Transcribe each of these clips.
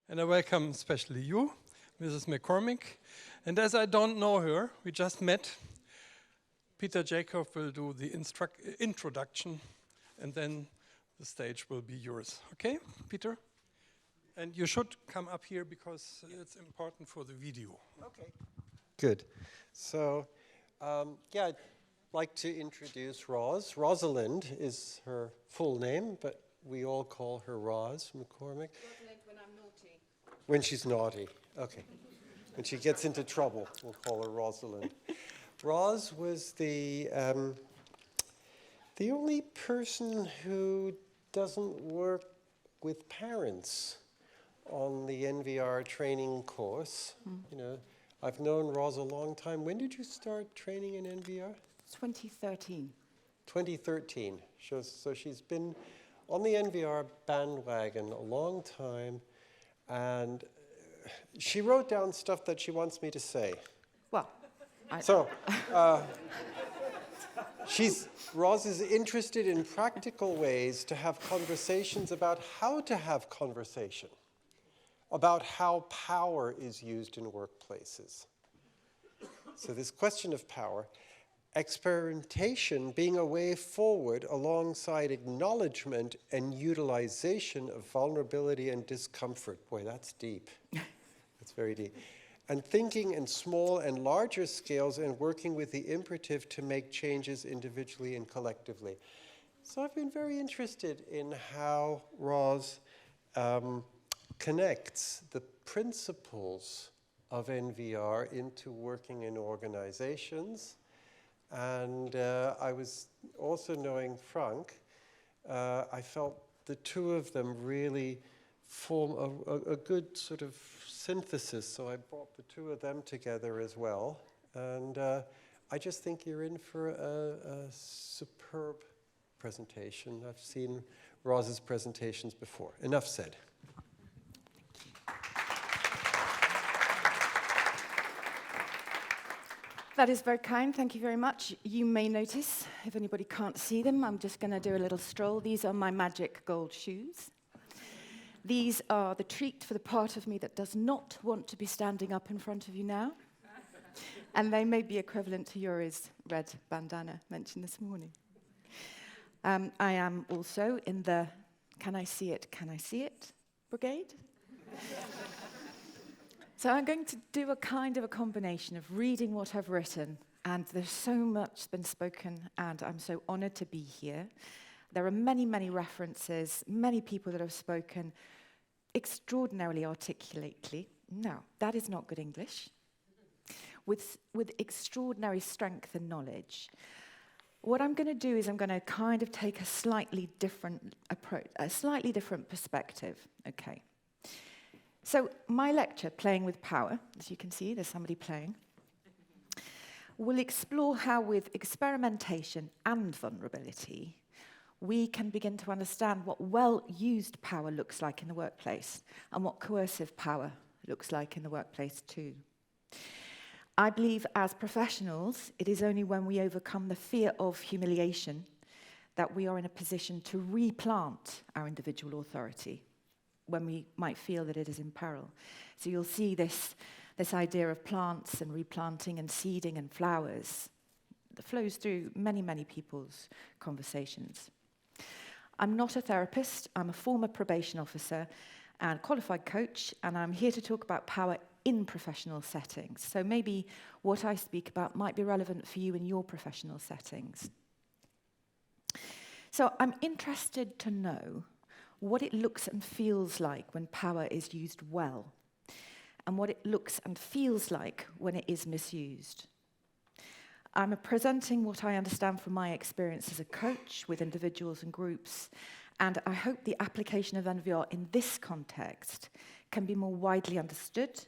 And I welcome especially you, Mrs. McCormick. And as I don't know her, we just met, Peter Jacob will do the introduction, and then the stage will be yours. Okay, Peter? And you should come up here because it's important for the video. Okay. Good. So, I'd like to introduce Roz. Rosalind is her full name, but we all call her Roz McCormick. Rosalind when I'm naughty. When she's naughty, okay. When she gets into trouble, we'll call her Rosalind. Roz was the only person who doesn't work with parents on the NVR training course. You know, I've known Roz a long time. When did you start training in NVR? 2013. 2013. So she's been on the NVR bandwagon a long time, and she wrote down stuff that she wants me to say. Well, Roz is interested in practical ways to have conversations about how to have conversation, about how power is used in workplaces. So this question of power, experimentation being a way forward alongside acknowledgement and utilization of vulnerability and discomfort. Boy, that's deep. That's very deep. And thinking in small and larger scales and working with the imperative to make changes individually and collectively. So I've been very interested in how Roz connects the principles of NVR into working in organizations. And I was also knowing Frank, I felt the two of them really form a good sort of synthesis, so I brought the two of them together as well. And I just think you're in for a superb presentation. I've seen Roz's presentations before. Enough said. that is very kind. Thank you very much. You may notice, if anybody can't see them, I'm just going to do a little stroll. These are my magic gold shoes. These are the treat for the part of me that does not want to be standing up in front of you now. And they may be equivalent to Yuri's red bandana mentioned this morning. I am also in the can I see it brigade. So I'm going to do a kind of a combination of reading what I've written, and there's so much been spoken, and I'm so honored to be here. There are many, many references, many people that have spoken extraordinarily articulately. No, that is not good English. With extraordinary strength and knowledge. What I'm going to do is I'm going to kind of take a slightly different approach, a slightly different perspective. Okay. So my lecture, Playing with Power, as you can see, there's somebody playing, will explore how with experimentation and vulnerability, we can begin to understand what well-used power looks like in the workplace and what coercive power looks like in the workplace too. I believe as professionals, it is only when we overcome the fear of humiliation that we are in a position to replant our individual authority when we might feel that it is in peril. So you'll see this idea of plants and replanting and seeding and flowers that flows through many, many people's conversations. I'm not a therapist. I'm a former probation officer and qualified coach, and I'm here to talk about power in professional settings. So maybe what I speak about might be relevant for you in your professional settings. So I'm interested to know what it looks and feels like when power is used well, and what it looks and feels like when it is misused. I'm presenting what I understand from my experience as a coach with individuals and groups, and I hope the application of NVR in this context can be more widely understood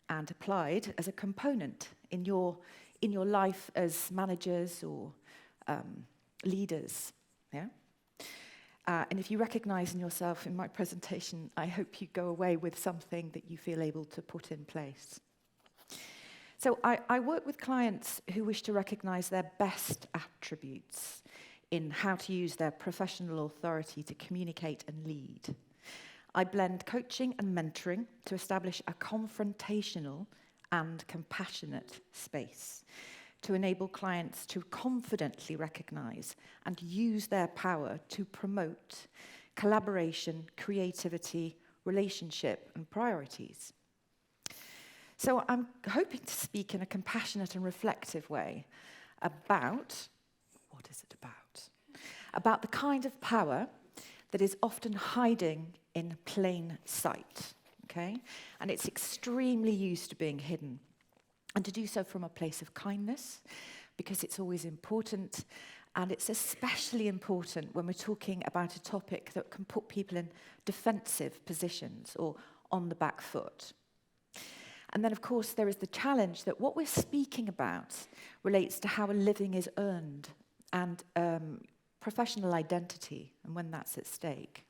and applied as a component in your life as managers or leaders. Yeah? And if you recognize in yourself in my presentation, I hope you go away with something that you feel able to put in place. So I work with clients who wish to recognize their best attributes in how to use their professional authority to communicate and lead. I blend coaching and mentoring to establish a confrontational and compassionate space to enable clients to confidently recognize and use their power to promote collaboration, creativity, relationship, and priorities. So I'm hoping to speak in a compassionate and reflective way about, what is it about? About the kind of power that is often hiding in plain sight, okay? And it's extremely used to being hidden. And to do so from a place of kindness, because it's always important, and it's especially important when we're talking about a topic that can put people in defensive positions or on the back foot. And then, of course, there is the challenge that what we're speaking about relates to how a living is earned and professional identity and when that's at stake.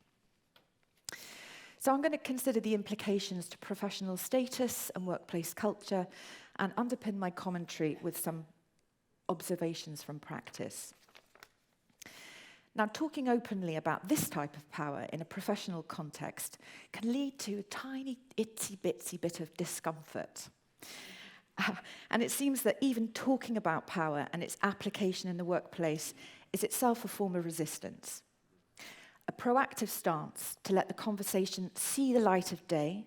So I'm going to consider the implications to professional status and workplace culture and underpin my commentary with some observations from practice. Now, talking openly about this type of power in a professional context can lead to a tiny, itsy-bitsy bit of discomfort. And it seems that even talking about power and its application in the workplace is itself a form of resistance. A proactive stance to let the conversation see the light of day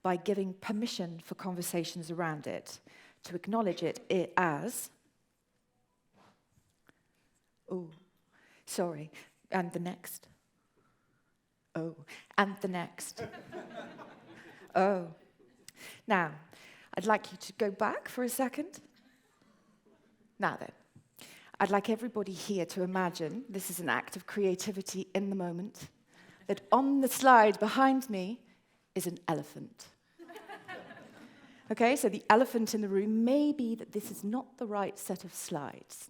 by giving permission for conversations around it, to acknowledge it as, oh, sorry, and the next. Oh, and the next. Oh. Now, I'd like you to go back for a second. Now then, I'd like everybody here to imagine, this is an act of creativity in the moment, that on the slide behind me is an elephant. Okay, so the elephant in the room may be that this is not the right set of slides.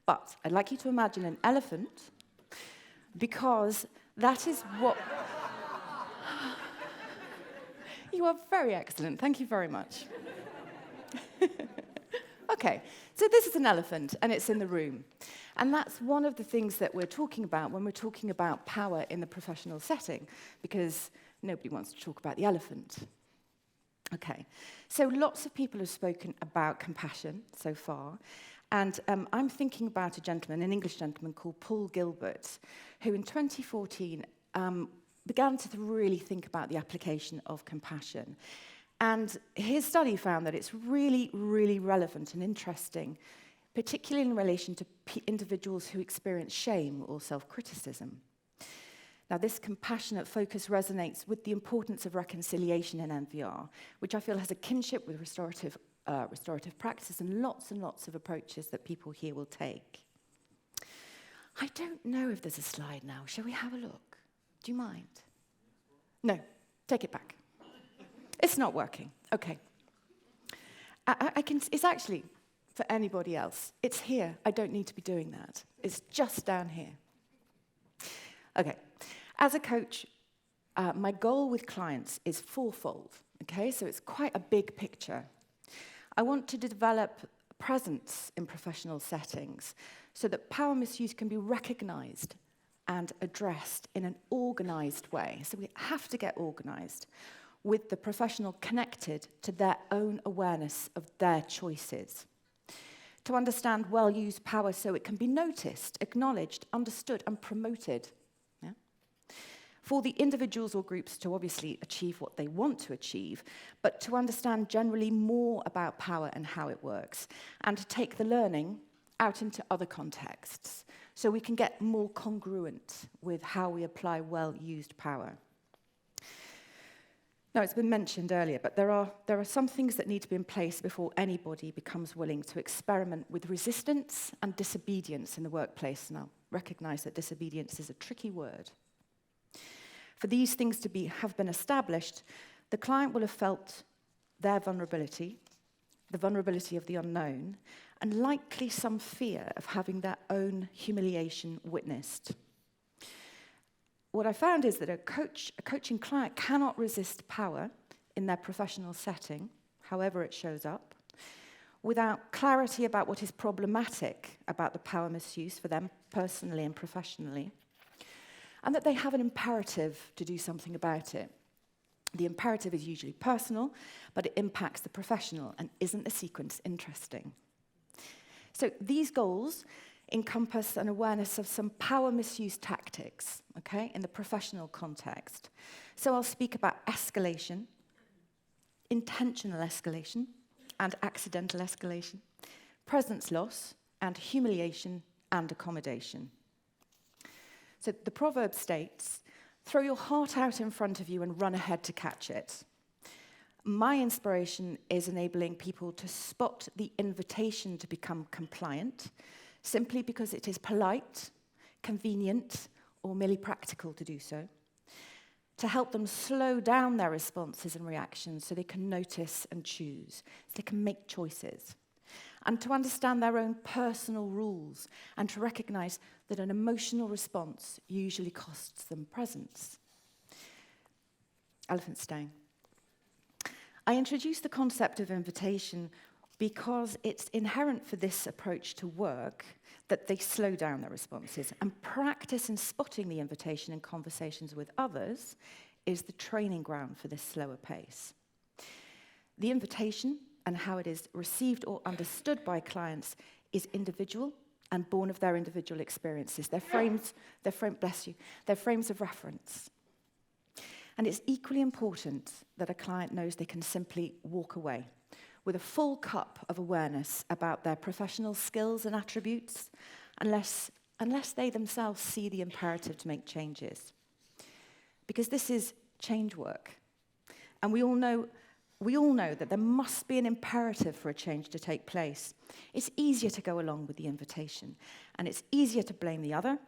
But I'd like you to imagine an elephant, because that is what... You are very excellent. Thank you very much. Okay, so this is an elephant, and it's in the room. And that's one of the things that we're talking about when we're talking about power in the professional setting, because nobody wants to talk about the elephant. Okay, so lots of people have spoken about compassion so far, and I'm thinking about a gentleman, an English gentleman called Paul Gilbert, who in 2014 began to really think about the application of compassion. And his study found that it's really, really relevant and interesting, particularly in relation to individuals who experience shame or self-criticism. Now, this compassionate focus resonates with the importance of reconciliation in NVR, which I feel has a kinship with restorative practice and lots of approaches that people here will take. I don't know if there's a slide now. Shall we have a look? Do you mind? No, take it back. It's not working. Okay. It's actually, for anybody else, it's here. I don't need to be doing that. It's just down here. Okay. As a coach, my goal with clients is fourfold. Okay, so it's quite a big picture. I want to develop presence in professional settings so that power misuse can be recognized and addressed in an organized way. So we have to get organized with the professional connected to their own awareness of their choices. To understand well-used power so it can be noticed, acknowledged, understood, and promoted. Yeah? For the individuals or groups to obviously achieve what they want to achieve, but to understand generally more about power and how it works, and to take the learning out into other contexts so we can get more congruent with how we apply well-used power. Now, it's been mentioned earlier, but there are some things that need to be in place before anybody becomes willing to experiment with resistance and disobedience in the workplace. And I'll recognize that disobedience is a tricky word. For these things to have been established, the client will have felt their vulnerability, the vulnerability of the unknown, and likely some fear of having their own humiliation witnessed. What I found is that a coaching client cannot resist power in their professional setting, however it shows up, without clarity about what is problematic about the power misuse for them personally and professionally, and that they have an imperative to do something about it. The imperative is usually personal, but it impacts the professional, and isn't the sequence interesting? So these goals encompass an awareness of some power misuse tactics, okay, in the professional context. So I'll speak about escalation, intentional escalation, and accidental escalation, presence loss, and humiliation and accommodation. So the proverb states, throw your heart out in front of you and run ahead to catch it. My inspiration is enabling people to spot the invitation to become compliant, simply because it is polite, convenient, or merely practical to do so, to help them slow down their responses and reactions so they can notice and choose, so they can make choices, and to understand their own personal rules, and to recognize that an emotional response usually costs them presence. Elephant staying. I introduced the concept of invitation because it's inherent for this approach to work that they slow down their responses, and practice in spotting the invitation in conversations with others is the training ground for this slower pace. The invitation and how it is received or understood by clients is individual and born of their individual experiences, their frames of reference. And it's equally important that a client knows they can simply walk away with a full cup of awareness about their professional skills and attributes, unless they themselves see the imperative to make changes. Because this is change work. And we all know that there must be an imperative for a change to take place. It's easier to go along with the invitation, and it's easier to blame the other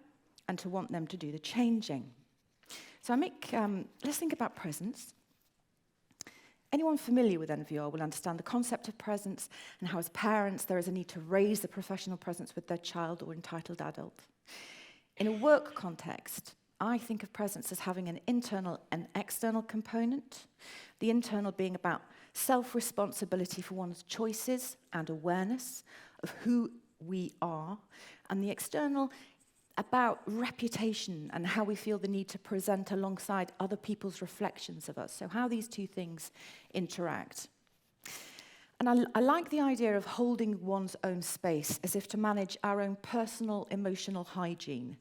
and to want them to do the changing. So let's think about presence. Anyone familiar with NVR will understand the concept of presence and how as parents there is a need to raise the professional presence with their child or entitled adult. In a work context, I think of presence as having an internal and external component, the internal being about self-responsibility for one's choices and awareness of who we are, and the external about reputation and how we feel the need to present alongside other people's reflections of us. So how these two things interact. And I like the idea of holding one's own space as if to manage our own personal emotional hygiene,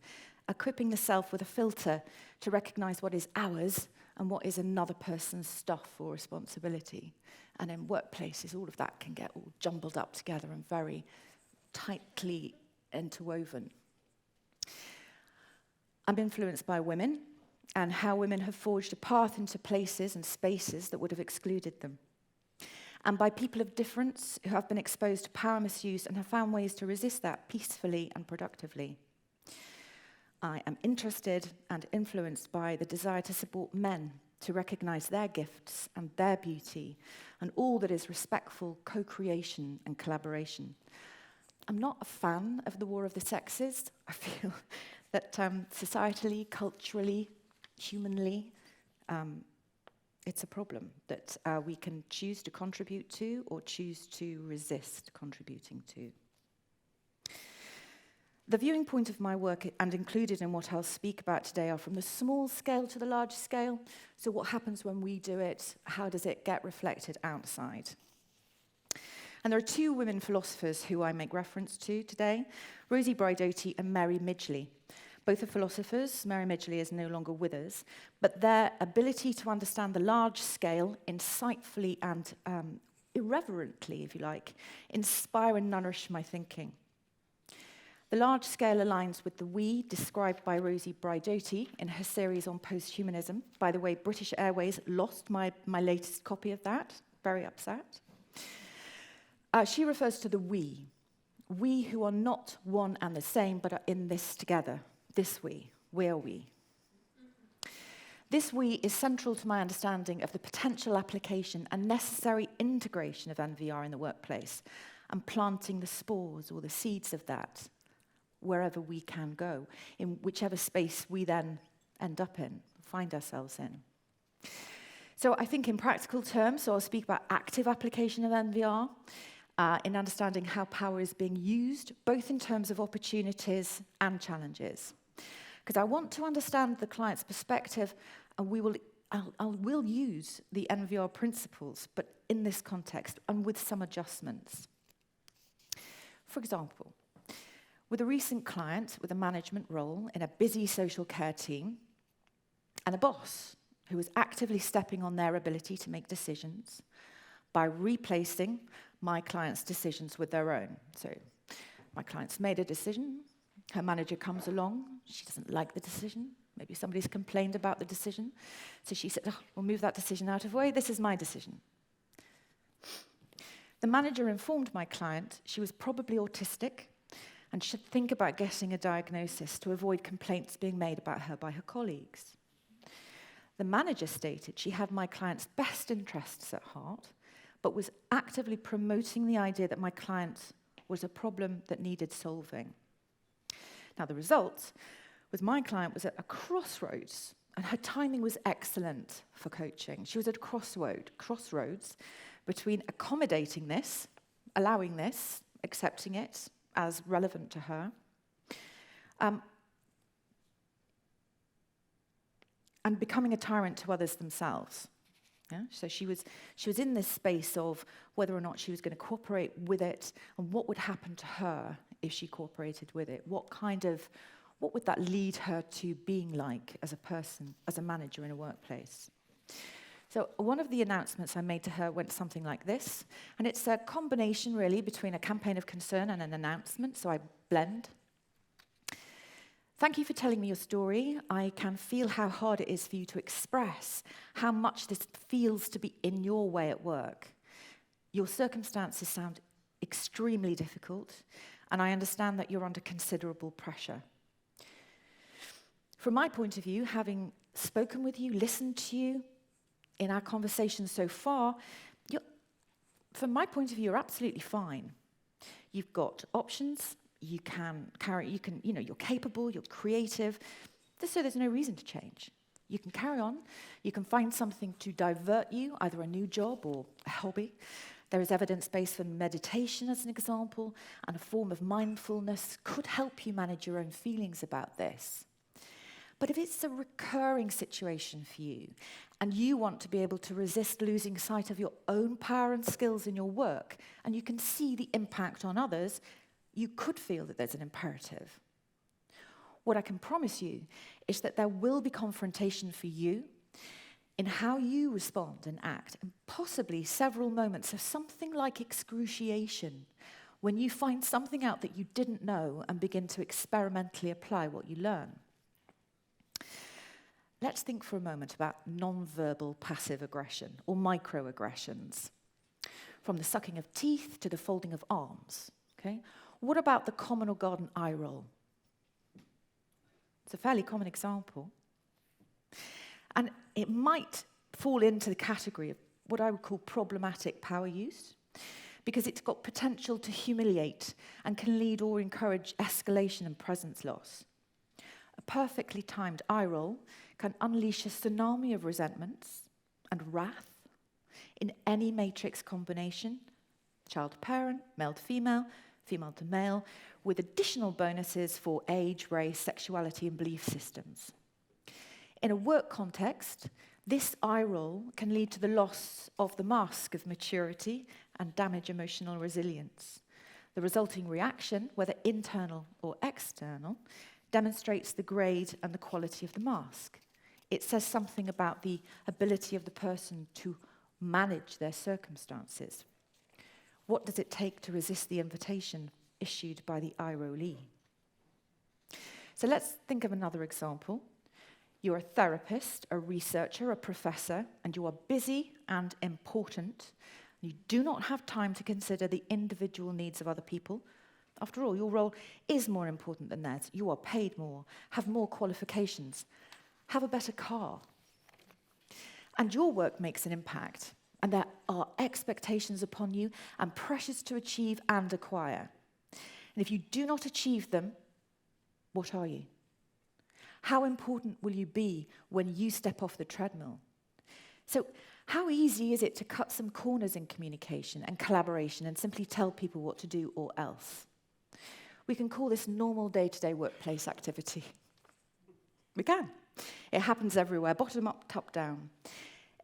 equipping the self with a filter to recognize what is ours and what is another person's stuff or responsibility. And in workplaces, all of that can get all jumbled up together and very tightly interwoven. I'm influenced by women and how women have forged a path into places and spaces that would have excluded them. And by people of difference who have been exposed to power misuse and have found ways to resist that peacefully and productively. I am interested and influenced by the desire to support men to recognize their gifts and their beauty and all that is respectful co-creation and collaboration. I'm not a fan of the war of the sexes. I feel that societally, culturally, humanly, it's a problem that we can choose to contribute to or choose to resist contributing to. The viewing point of my work, and included in what I'll speak about today, are from the small scale to the large scale. So what happens when we do it? How does it get reflected outside? And there are two women philosophers who I make reference to today, Rosie Braidotti and Mary Midgley. Both are philosophers. Mary Midgley is no longer with us, but their ability to understand the large scale, insightfully and irreverently, if you like, inspire and nourish my thinking. The large scale aligns with the we described by Rosie Braidotti in her series on posthumanism. By the way, British Airways lost my latest copy of that. Very upset. She refers to the we who are not one and the same, but are in this together. This we are we. This we is central to my understanding of the potential application and necessary integration of NVR in the workplace, and planting the spores or the seeds of that wherever we can go, in whichever space we then end up in, find ourselves in. So I think in practical terms, so I'll speak about active application of NVR, in understanding how power is being used, both in terms of opportunities and challenges. because I want to understand the client's perspective, and we'll use the NVR principles, but in this context and with some adjustments. For example, with a recent client with a management role in a busy social care team and a boss who was actively stepping on their ability to make decisions by replacing my client's decisions with their own. So my client's made a decision, her manager comes along, she doesn't like the decision, maybe somebody's complained about the decision, so she said, oh, we'll move that decision out of the way, this is my decision. The manager informed my client she was probably autistic and should think about getting a diagnosis to avoid complaints being made about her by her colleagues. The manager stated she had my client's best interests at heart, but was actively promoting the idea that my client was a problem that needed solving. Now, the result was my client was at a crossroads, and her timing was excellent for coaching. She was at a crossroads between accommodating this, allowing this, accepting it as relevant to her, and becoming a tyrant to others themselves. Yeah? So she was in this space of whether or not she was going to cooperate with it, and what would happen to her if she cooperated with it. What would that lead her to being like as a person, as a manager in a workplace? So one of the announcements I made to her went something like this, and it's a combination really between a campaign of concern and an announcement, so I blend. Thank you for telling me your story. I can feel how hard it is for you to express how much this feels to be in your way at work. Your circumstances sound extremely difficult, and I understand that you're under considerable pressure. From my point of view, having spoken with you, listened to you in our conversation so far, from my point of view, you're absolutely fine. You've got options. You're capable, you're creative, so there's no reason to change. You can carry on, you can find something to divert you, either a new job or a hobby. There is evidence based for meditation as an example, and a form of mindfulness could help you manage your own feelings about this. But if it's a recurring situation for you, and you want to be able to resist losing sight of your own power and skills in your work, and you can see the impact on others, you could feel that there's an imperative. What I can promise you is that there will be confrontation for you in how you respond and act, and possibly several moments of something like excruciation when you find something out that you didn't know and begin to experimentally apply what you learn. Let's think for a moment about non-verbal passive aggression, or microaggressions, from the sucking of teeth to the folding of arms. Okay? What about the common or garden eye roll? It's a fairly common example. And it might fall into the category of what I would call problematic power use, because it's got potential to humiliate and can lead or encourage escalation and presence loss. A perfectly timed eye roll can unleash a tsunami of resentments and wrath in any matrix combination, child to parent, male to female, female to male, with additional bonuses for age, race, sexuality, and belief systems. In a work context, this eye roll can lead to the loss of the mask of maturity and damage emotional resilience. The resulting reaction, whether internal or external, demonstrates the grade and the quality of the mask. It says something about the ability of the person to manage their circumstances. What does it take to resist the invitation issued by the eye rollee? So let's think of another example. You're a therapist, a researcher, a professor, and you are busy and important. You do not have time to consider the individual needs of other people. After all, your role is more important than theirs. You are paid more, have more qualifications, have a better car. And your work makes an impact, and there are expectations upon you and pressures to achieve and acquire. And if you do not achieve them, what are you? How important will you be when you step off the treadmill? So how easy is it to cut some corners in communication and collaboration and simply tell people what to do or else? We can call this normal day-to-day workplace activity. We can. It happens everywhere, bottom up, top down.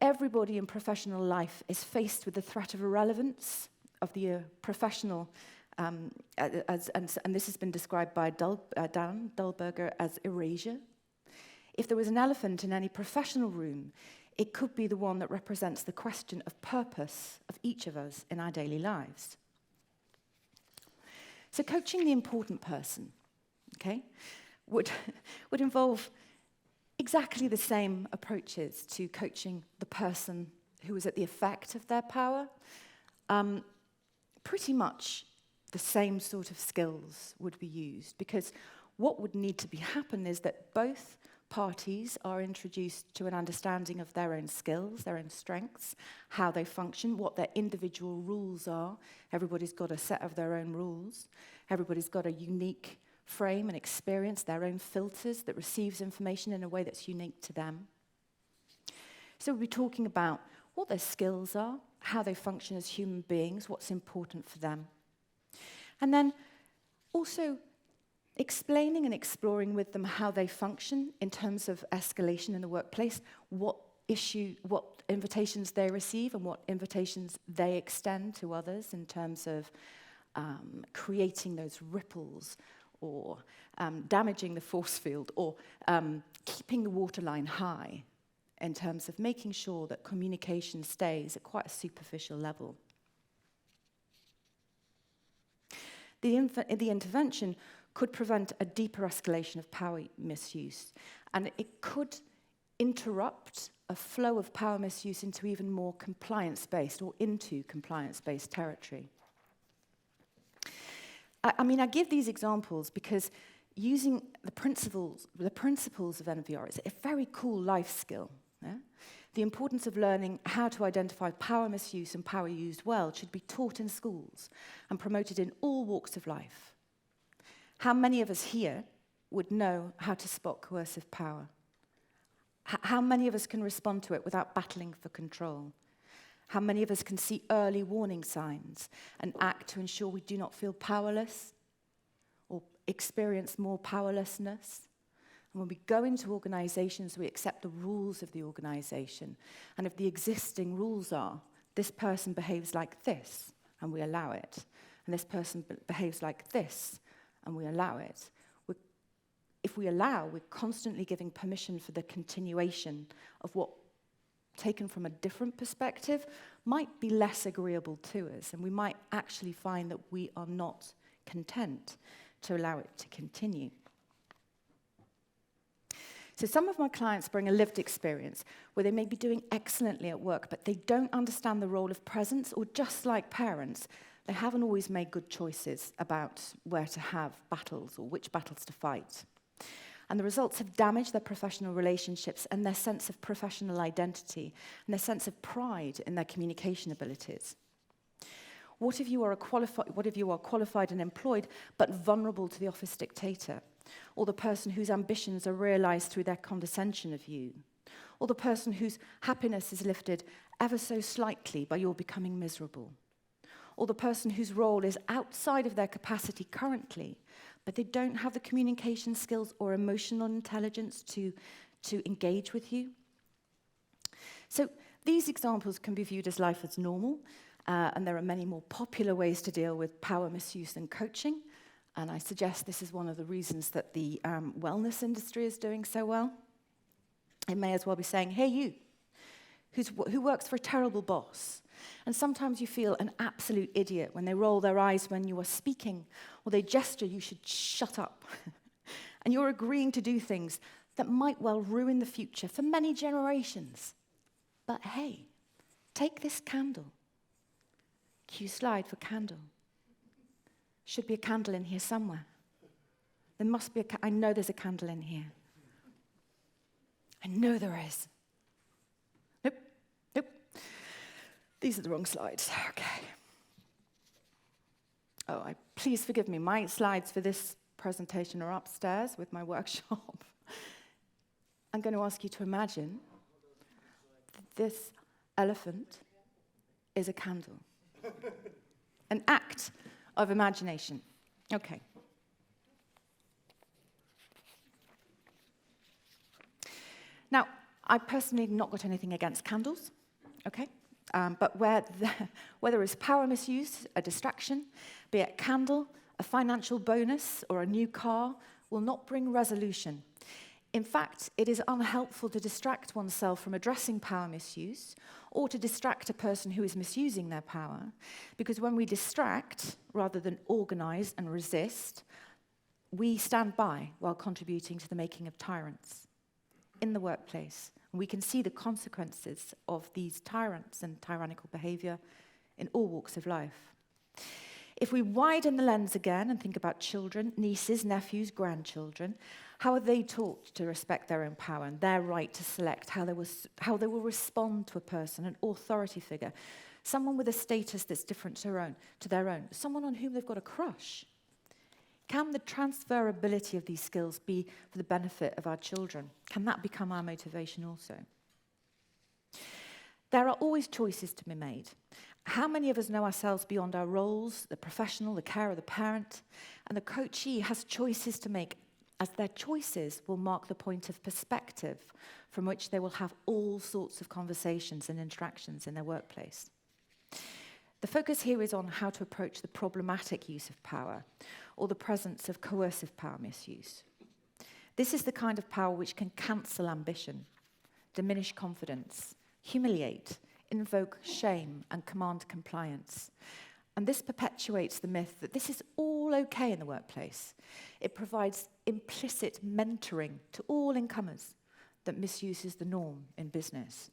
Everybody in professional life is faced with the threat of irrelevance of the professional, and this has been described by Dan Dahlberger as erasure. If there was an elephant in any professional room, it could be the one that represents the question of purpose of each of us in our daily lives. So coaching the important person, okay, would involve exactly the same approaches to coaching the person who is at the effect of their power. Pretty much the same sort of skills would be used, because what would need to happen is that both parties are introduced to an understanding of their own skills, their own strengths, how they function, what their individual rules are. Everybody's got a set of their own rules. Everybody's got a unique frame and experience, their own filters that receives information in a way that's unique to them. So we'll be talking about what their skills are, how they function as human beings, what's important for them. And then also explaining and exploring with them how they function in terms of escalation in the workplace, what invitations they receive and what invitations they extend to others in terms of creating those ripples, or damaging the force field, or keeping the waterline high in terms of making sure that communication stays at quite a superficial level. The intervention could prevent a deeper escalation of power misuse, and it could interrupt a flow of power misuse into even more compliance-based or into compliance-based territory. I give these examples because using the principles of NVR is a very cool life skill. Yeah? The importance of learning how to identify power misuse and power used well should be taught in schools and promoted in all walks of life. How many of us here would know how to spot coercive power? How many of us can respond to it without battling for control? How many of us can see early warning signs and act to ensure we do not feel powerless or experience more powerlessness? And when we go into organizations, we accept the rules of the organization. And if the existing rules are, this person behaves like this, and we allow it, and this person behaves like this, and we allow it. If we allow, we're constantly giving permission for the continuation of what, taken from a different perspective, might be less agreeable to us, and we might actually find that we are not content to allow it to continue. So some of my clients bring a lived experience where they may be doing excellently at work, but they don't understand the role of presence, or just like parents, they haven't always made good choices about where to have battles or which battles to fight. And the results have damaged their professional relationships and their sense of professional identity and their sense of pride in their communication abilities. What if you are qualified and employed but vulnerable to the office dictator, or the person whose ambitions are realized through their condescension of you, or the person whose happiness is lifted ever so slightly by your becoming miserable, or the person whose role is outside of their capacity currently, but they don't have the communication skills or emotional intelligence to engage with you? So these examples can be viewed as life as normal, and there are many more popular ways to deal with power misuse than coaching, and I suggest this is one of the reasons that the wellness industry is doing so well. It may as well be saying, hey you, who works for a terrible boss, and sometimes you feel an absolute idiot when they roll their eyes when you are speaking, or they gesture you should shut up. And you're agreeing to do things that might well ruin the future for many generations. But hey, take this candle. Cue slide for candle. Should be a candle in here somewhere. There must be I know there's a candle in here. I know there is. Nope. These are the wrong slides. Okay. Oh, please forgive me. My slides for this presentation are upstairs with my workshop. I'm going to ask you to imagine that this elephant is a candle. An act of imagination. Okay. Now, I personally have not got anything against candles, okay? But where there is power misuse, a distraction, be it a candle, a financial bonus, or a new car, will not bring resolution. In fact, it is unhelpful to distract oneself from addressing power misuse or to distract a person who is misusing their power, because when we distract rather than organize and resist, we stand by while contributing to the making of tyrants in the workplace. We can see the consequences of these tyrants and tyrannical behavior in all walks of life. If we widen the lens again and think about children, nieces, nephews, grandchildren, how are they taught to respect their own power and their right to select how they will respond to a person, an authority figure, someone with a status that's different to their own, someone on whom they've got a crush? Can the transferability of these skills be for the benefit of our children? Can that become our motivation also? There are always choices to be made. How many of us know ourselves beyond our roles, the professional, the carer, the parent? And the coachee has choices to make, as their choices will mark the point of perspective from which they will have all sorts of conversations and interactions in their workplace. The focus here is on how to approach the problematic use of power or the presence of coercive power misuse. This is the kind of power which can cancel ambition, diminish confidence, humiliate, invoke shame, and command compliance. And this perpetuates the myth that this is all okay in the workplace. It provides implicit mentoring to all incomers that misuse is the norm in business.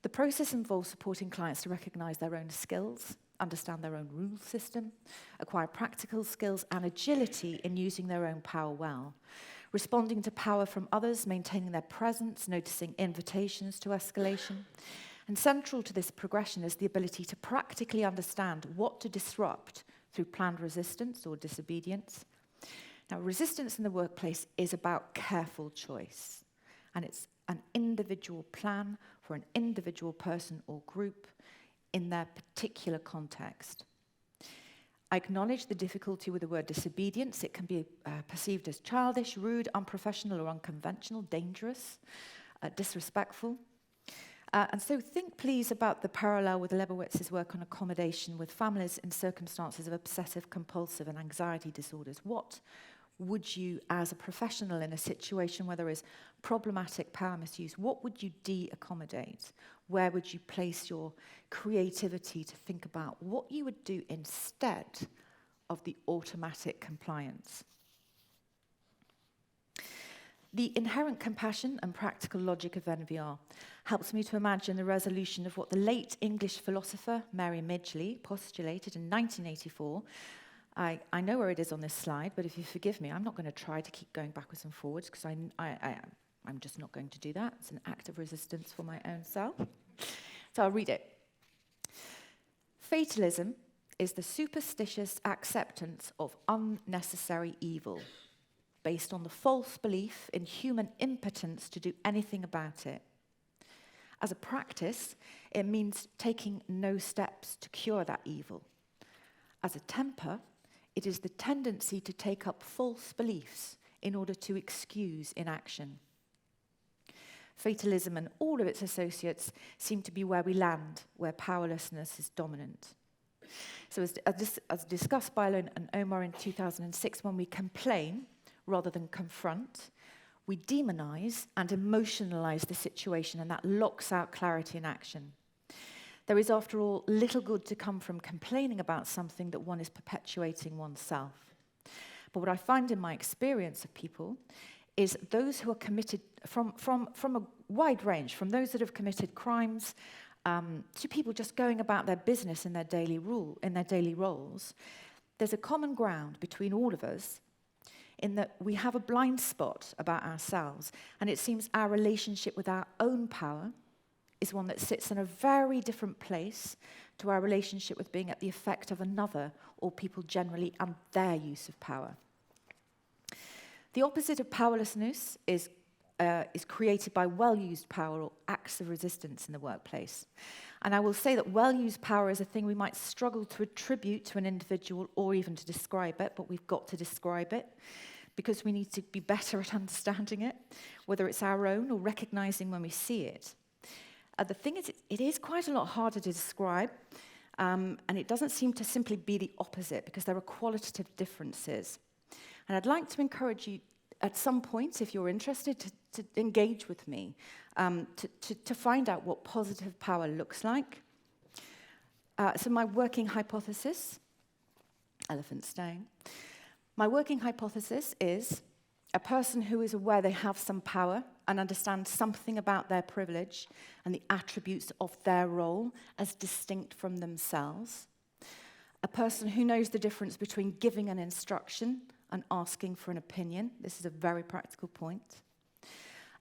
The process involves supporting clients to recognize their own skills, understand their own rule system, acquire practical skills and agility in using their own power well, responding to power from others, maintaining their presence, noticing invitations to escalation. And central to this progression is the ability to practically understand what to disrupt through planned resistance or disobedience. Now, resistance in the workplace is about careful choice, and it's an individual plan for an individual person or group in their particular context. I acknowledge the difficulty with the word disobedience. It can be perceived as childish, rude, unprofessional, or unconventional, dangerous, disrespectful. And so think, please, about the parallel with Lebowitz's work on accommodation with families in circumstances of obsessive, compulsive, and anxiety disorders. What would you, as a professional in a situation where there is problematic power misuse, what would you de-accommodate? Where would you place your creativity to think about what you would do instead of the automatic compliance? The inherent compassion and practical logic of NVR helps me to imagine the resolution of what the late English philosopher Mary Midgley postulated in 1984. I know where it is on this slide, but if you forgive me, I'm not going to try to keep going backwards and forwards because I'm just not going to do that. It's an act of resistance for my own self. So I'll read it. Fatalism is the superstitious acceptance of unnecessary evil based on the false belief in human impotence to do anything about it. As a practice, it means taking no steps to cure that evil. As a temper, it is the tendency to take up false beliefs in order to excuse inaction. Fatalism and all of its associates seem to be where we land, where powerlessness is dominant. So as discussed by Alon and Omar in 2006, when we complain rather than confront, we demonize and emotionalize the situation, and that locks out clarity in action. There is, after all, little good to come from complaining about something that one is perpetuating oneself. But what I find in my experience of people is those who are committed from a wide range, from those that have committed crimes to people just going about their business in their daily roles. There's a common ground between all of us in that we have a blind spot about ourselves, and it seems our relationship with our own power is one that sits in a very different place to our relationship with being at the effect of another or people generally and their use of power. The opposite of powerlessness is created by well-used power or acts of resistance in the workplace. And I will say that well-used power is a thing we might struggle to attribute to an individual or even to describe it, but we've got to describe it, because we need to be better at understanding it, whether it's our own or recognizing when we see it. The thing is, it is quite a lot harder to describe, and it doesn't seem to simply be the opposite, because there are qualitative differences. And I'd like to encourage you at some point, if you're interested, to engage with me, to find out what positive power looks like. So my working hypothesis, elephant staying, my working hypothesis is a person who is aware they have some power and understands something about their privilege and the attributes of their role as distinct from themselves. A person who knows the difference between giving an instruction and asking for an opinion. This is a very practical point.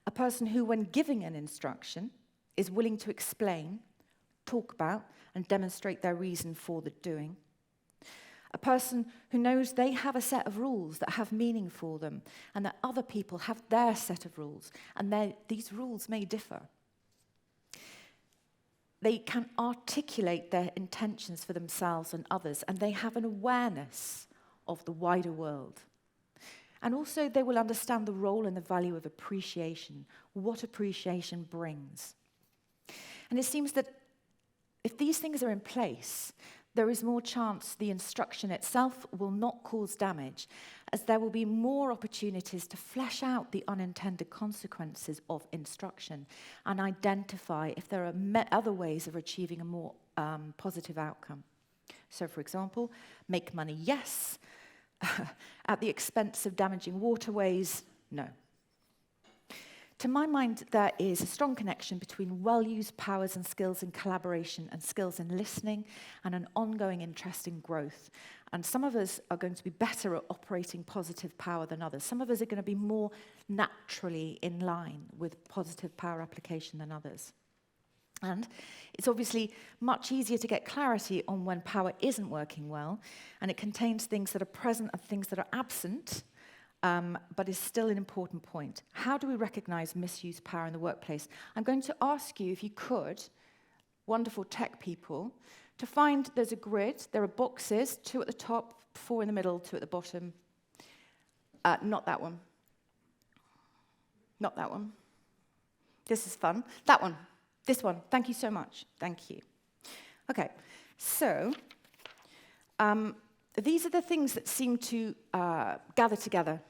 A person who, when giving an instruction, is willing to explain, talk about, and demonstrate their reason for the doing. A person who knows they have a set of rules that have meaning for them, and that other people have their set of rules, and these rules may differ. They can articulate their intentions for themselves and others, and they have an awareness of the wider world. And also they will understand the role and the value of appreciation, what appreciation brings. And it seems that if these things are in place, there is more chance the instruction itself will not cause damage, as there will be more opportunities to flesh out the unintended consequences of instruction and identify if there are other ways of achieving a more positive outcome. So, for example, make money, yes. At the expense of damaging waterways, no. To my mind, there is a strong connection between well-used powers and skills in collaboration and skills in listening and an ongoing interest in growth. And some of us are going to be better at operating positive power than others. Some of us are going to be more naturally in line with positive power application than others. And it's obviously much easier to get clarity on when power isn't working well, and it contains things that are present and things that are absent, but is still an important point. How do we recognize misused power in the workplace? I'm going to ask you, if you could, wonderful tech people, to find, there's a grid, there are boxes, 2 at the top, 4 in the middle, 2 at the bottom. Not that one. Not that one. This is fun. That one. This one. Thank you so much. Thank you. Okay, so these are the things that seem to gather together,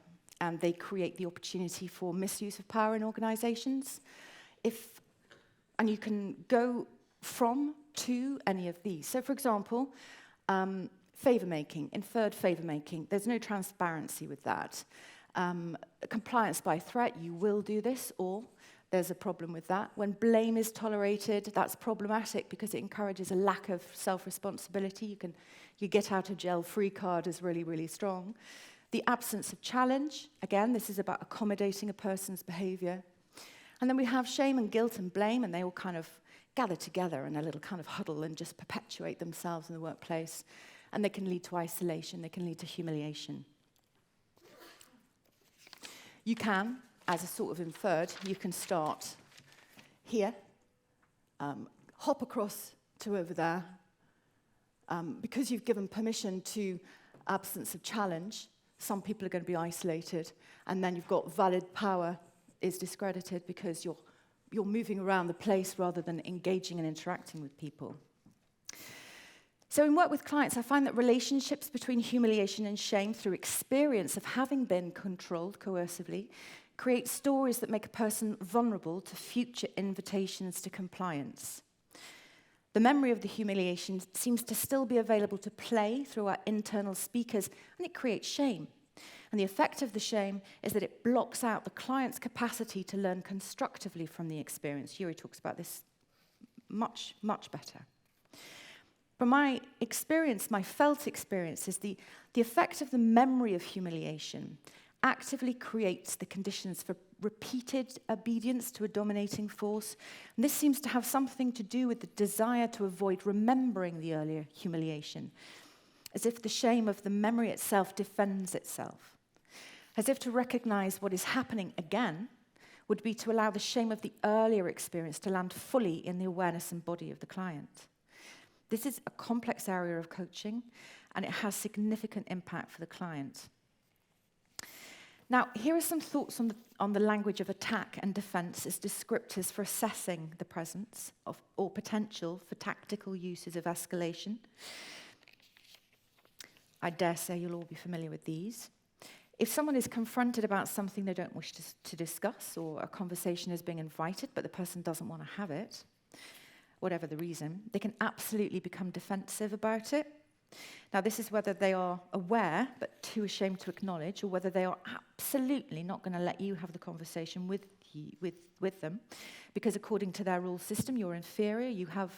and they create the opportunity for misuse of power in organizations. And you can go from to any of these. So, for example, favor-making, inferred favor-making. There's no transparency with that. Compliance by threat, you will do this, or there's a problem with that. When blame is tolerated, that's problematic because it encourages a lack of self-responsibility. Your get-out-of-jail-free card is really, really strong. The absence of challenge, again, this is about accommodating a person's behavior. And then we have shame and guilt and blame, and they all kind of gather together in a little kind of huddle and just perpetuate themselves in the workplace. And they can lead to isolation, they can lead to humiliation. You can, as a sort of inferred, you can start here, hop across to over there. Because you've given permission to absence of challenge, some people are going to be isolated, and then you've got valid power is discredited because you're moving around the place rather than engaging and interacting with people. So in work with clients, I find that relationships between humiliation and shame through experience of having been controlled coercively create stories that make a person vulnerable to future invitations to compliance. The memory of the humiliation seems to still be available to play through our internal speakers, and it creates shame. And the effect of the shame is that it blocks out the client's capacity to learn constructively from the experience. Yuri talks about this much, much better. From my experience, my felt experience, is the effect of the memory of humiliation actively creates the conditions for repeated obedience to a dominating force. And this seems to have something to do with the desire to avoid remembering the earlier humiliation, as if the shame of the memory itself defends itself, as if to recognize what is happening again would be to allow the shame of the earlier experience to land fully in the awareness and body of the client. This is a complex area of coaching, and it has significant impact for the client. Now, here are some thoughts on the language of attack and defense as descriptors for assessing the presence of or potential for tactical uses of escalation. I dare say you'll all be familiar with these. If someone is confronted about something they don't wish to discuss, or a conversation is being invited but the person doesn't want to have it, whatever the reason, they can absolutely become defensive about it. Now, this is whether they are aware but too ashamed to acknowledge, or whether they are absolutely not going to let you have the conversation with them, because according to their rule system, you're inferior, you have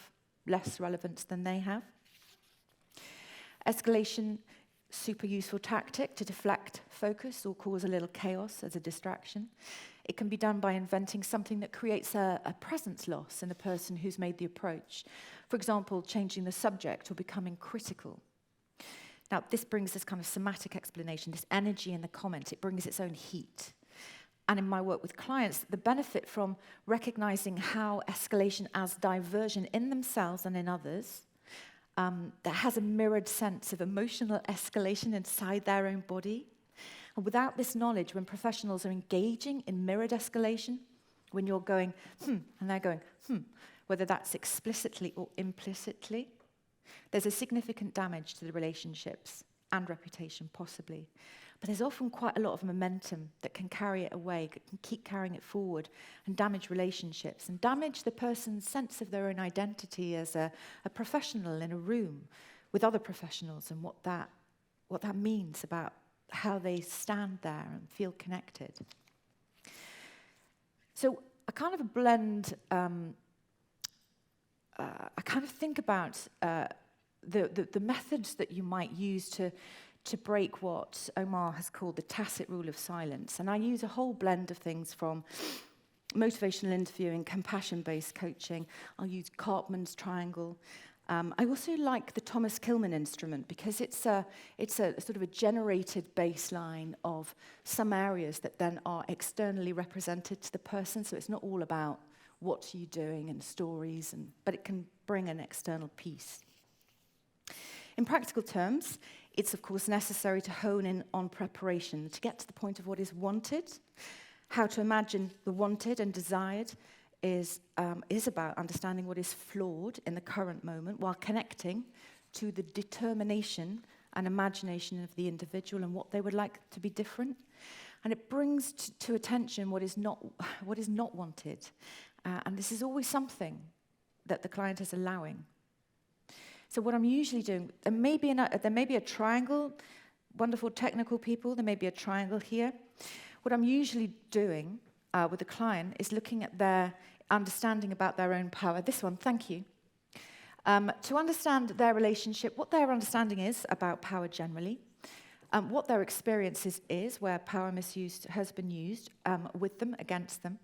less relevance than they have. Escalation, super useful tactic to deflect focus or cause a little chaos as a distraction. It can be done by inventing something that creates a presence loss in the person who's made the approach. For example, changing the subject or becoming critical. Now, this brings this kind of somatic explanation, this energy in the comment. It brings its own heat. And in my work with clients, the benefit from recognizing how escalation as diversion in themselves and in others, that has a mirrored sense of emotional escalation inside their own body. And without this knowledge, when professionals are engaging in mirrored escalation, when you're going, and they're going, whether that's explicitly or implicitly, there's a significant damage to the relationships and reputation, possibly. But there's often quite a lot of momentum that can carry it away, can keep carrying it forward, and damage relationships, and damage the person's sense of their own identity as a professional in a room with other professionals, and what that means about how they stand there and feel connected. So I kind of blend, I kind of think about the methods that you might use to break what Omar has called the tacit rule of silence. And I use a whole blend of things from motivational interviewing, compassion-based coaching. I'll use Cartman's triangle. I also like the Thomas Kilmann instrument because it's a sort of a generated baseline of some areas that then are externally represented to the person. So it's not all about what you're doing and stories, but it can bring an external piece. In practical terms, it's of course necessary to hone in on preparation to get to the point of what is wanted. How to imagine the wanted and desired is about understanding what is flawed in the current moment while connecting to the determination and imagination of the individual and what they would like to be different. And it brings to attention what is not wanted. And this is always something that the client is allowing. So what I'm usually doing, there may be a triangle, wonderful technical people, there may be a triangle here. What I'm usually doing with the client is looking at their understanding about their own power. This one, thank you. To understand their relationship, what their understanding is about power generally, what their experience is where power misuse has been used with them, against them,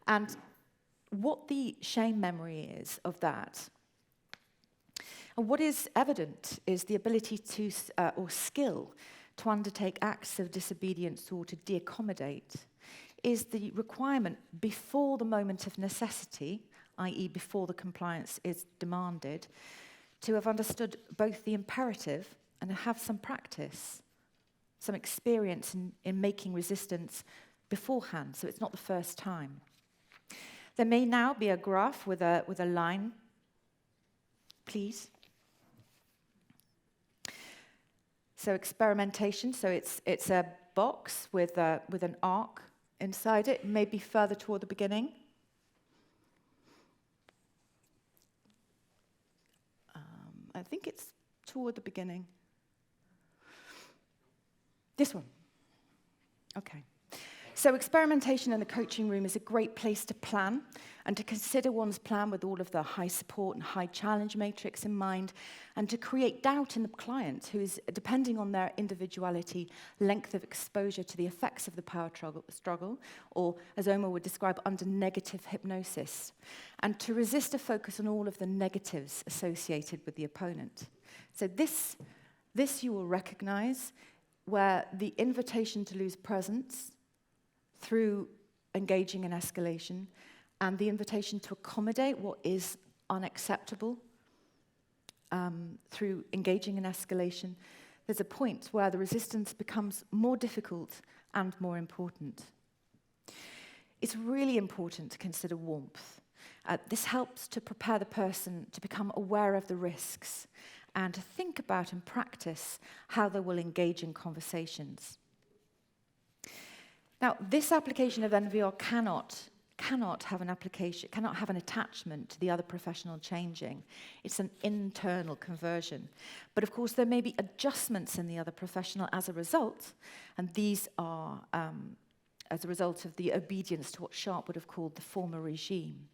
and what the shame memory is of that. And what is evident is the ability to, or skill, to undertake acts of disobedience or to de-accommodate, is the requirement before the moment of necessity, i.e. before the compliance is demanded, to have understood both the imperative and have some practice, some experience in making resistance beforehand, so it's not the first time. There may now be a graph with a line, please. So experimentation, so it's a box with an arc inside it, maybe further toward the beginning. I think it's toward the beginning. This one. Okay. So experimentation in the coaching room is a great place to plan and to consider one's plan with all of the high support and high challenge matrix in mind, and to create doubt in the client who is, depending on their individuality, length of exposure to the effects of the power struggle, or as Omar would describe, under negative hypnosis, and to resist a focus on all of the negatives associated with the opponent. So this you will recognize, where the invitation to lose presence through engaging in escalation, and the invitation to accommodate what is unacceptable through engaging in escalation, there's a point where the resistance becomes more difficult and more important. It's really important to consider warmth. This helps to prepare the person to become aware of the risks and to think about and practice how they will engage in conversations. Now, this application of NVR cannot have an attachment to the other professional changing. It's an internal conversion. But of course, there may be adjustments in the other professional as a result, and these are as a result of the obedience to what Sharp would have called the former regime.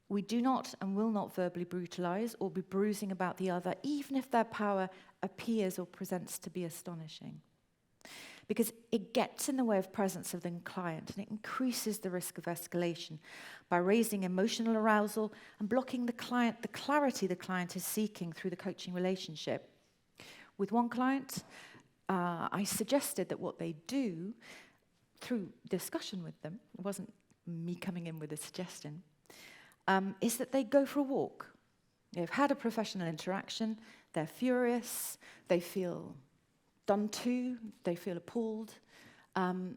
We do not and will not verbally brutalize or be bruising about the other, even if their power appears or presents to be astonishing. Because it gets in the way of presence of the client and it increases the risk of escalation by raising emotional arousal and blocking the clarity the client is seeking through the coaching relationship. With one client, I suggested that what they do through discussion with them, it wasn't me coming in with a suggestion, is that they go for a walk. They've had a professional interaction, they're furious, they feel done to, they feel appalled. And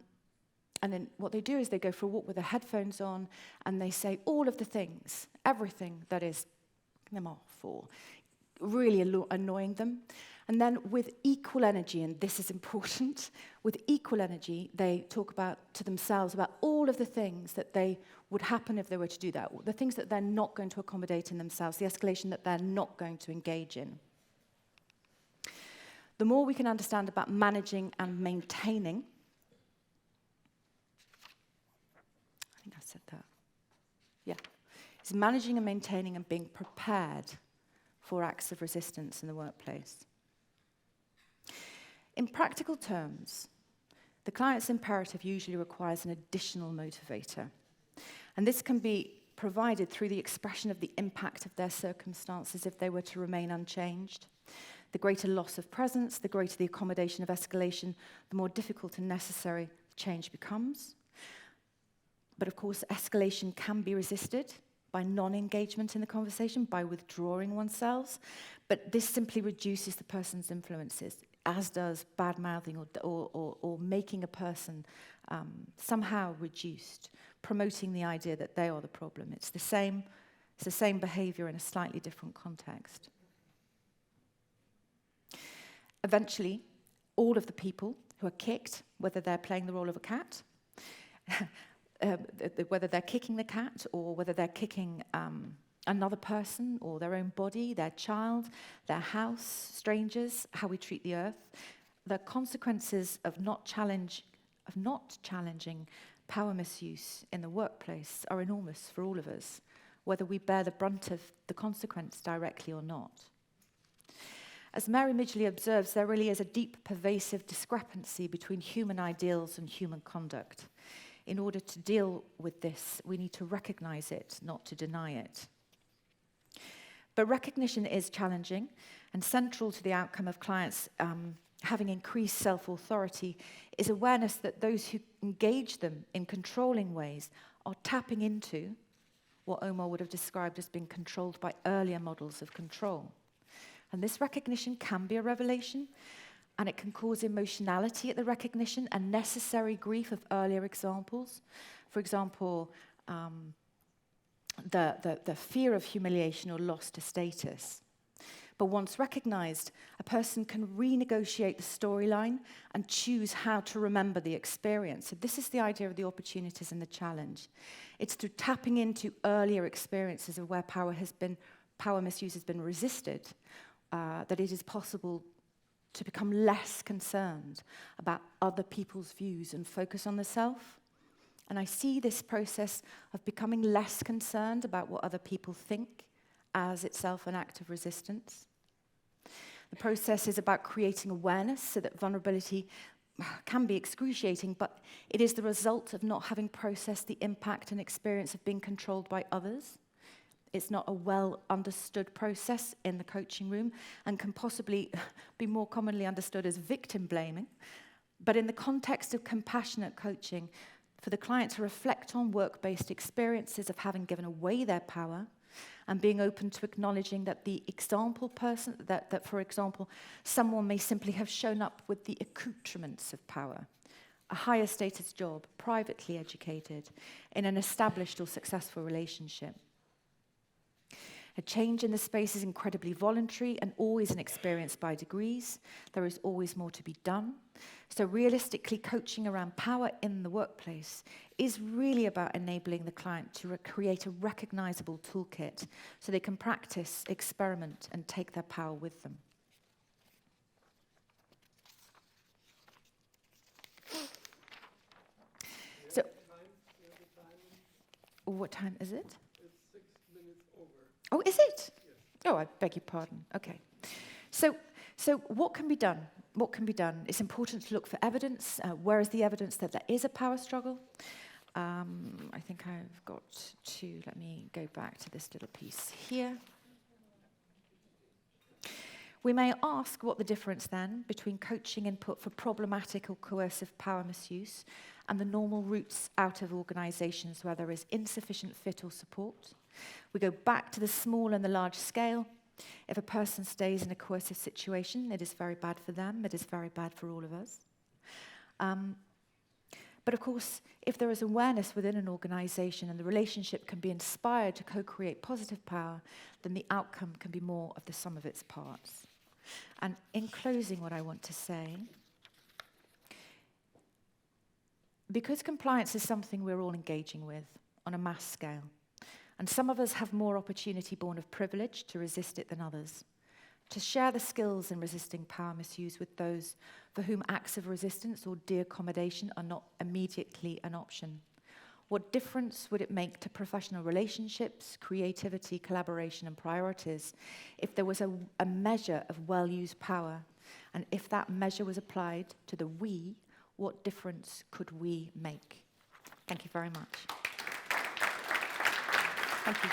then what they do is they go for a walk with their headphones on and they say all of the things, everything that is them off or really annoying them. And then with equal energy, and this is important, with equal energy, they talk about to themselves about all of the things that they would happen if they were to do that, the things that they're not going to accommodate in themselves, the escalation that they're not going to engage in. The more we can understand about managing and maintaining, I think I said that, yeah, it's managing and maintaining and being prepared for acts of resistance in the workplace. In practical terms, the client's imperative usually requires an additional motivator, and this can be provided through the expression of the impact of their circumstances if they were to remain unchanged. The greater loss of presence, the greater the accommodation of escalation, the more difficult and necessary the change becomes. But of course, escalation can be resisted by non-engagement in the conversation, by withdrawing oneself, but this simply reduces the person's influences, as does bad-mouthing or making a person somehow reduced, promoting the idea that they are the problem. It's the same behavior in a slightly different context. Eventually, all of the people who are kicked, whether they're playing the role of a cat, whether they're kicking the cat or whether they're kicking another person or their own body, their child, their house, strangers, how we treat the earth, the consequences of not challenging power misuse in the workplace are enormous for all of us, whether we bear the brunt of the consequence directly or not. As Mary Midgley observes, there really is a deep, pervasive discrepancy between human ideals and human conduct. In order to deal with this, we need to recognize it, not to deny it. But recognition is challenging, and central to the outcome of clients having increased self-authority is awareness that those who engage them in controlling ways are tapping into what Omar would have described as being controlled by earlier models of control. And this recognition can be a revelation, and it can cause emotionality at the recognition and necessary grief of earlier examples. For example, the fear of humiliation or loss to status. But once recognized, a person can renegotiate the storyline and choose how to remember the experience. So this is the idea of the opportunities and the challenge. It's through tapping into earlier experiences of where power misuse has been resisted, that it is possible to become less concerned about other people's views and focus on the self. And I see this process of becoming less concerned about what other people think as itself an act of resistance. The process is about creating awareness so that vulnerability can be excruciating, but it is the result of not having processed the impact and experience of being controlled by others. It's not a well-understood process in the coaching room and can possibly be more commonly understood as victim blaming. But in the context of compassionate coaching, for the client to reflect on work-based experiences of having given away their power and being open to acknowledging that the example person, that for example, someone may simply have shown up with the accoutrements of power, a higher status job, privately educated, in an established or successful relationship. A change in the space is incredibly voluntary and always an experience by degrees. There is always more to be done. So realistically, coaching around power in the workplace is really about enabling the client to create a recognizable toolkit so they can practice, experiment, and take their power with them. So, what time is it? It's 6 minutes over. Oh, is it? Yes. Oh, I beg your pardon. Okay. So what can be done? What can be done? It's important to look for evidence. Where is the evidence that there is a power struggle? I think I've got to, let me go back to this little piece here. We may ask what the difference then between coaching input for problematic or coercive power misuse and the normal routes out of organisations where there is insufficient fit or support. We go back to the small and the large scale. If a person stays in a coercive situation, it is very bad for them, it is very bad for all of us. But of course, if there is awareness within an organisation and the relationship can be inspired to co-create positive power, then the outcome can be more of the sum of its parts. And in closing, what I want to say, because compliance is something we're all engaging with on a mass scale, and some of us have more opportunity born of privilege to resist it than others, to share the skills in resisting power misuse with those for whom acts of resistance or de-accommodation are not immediately an option. What difference would it make to professional relationships, creativity, collaboration, and priorities if there was a measure of well-used power? And if that measure was applied to the we, what difference could we make? Thank you very much. Thank you.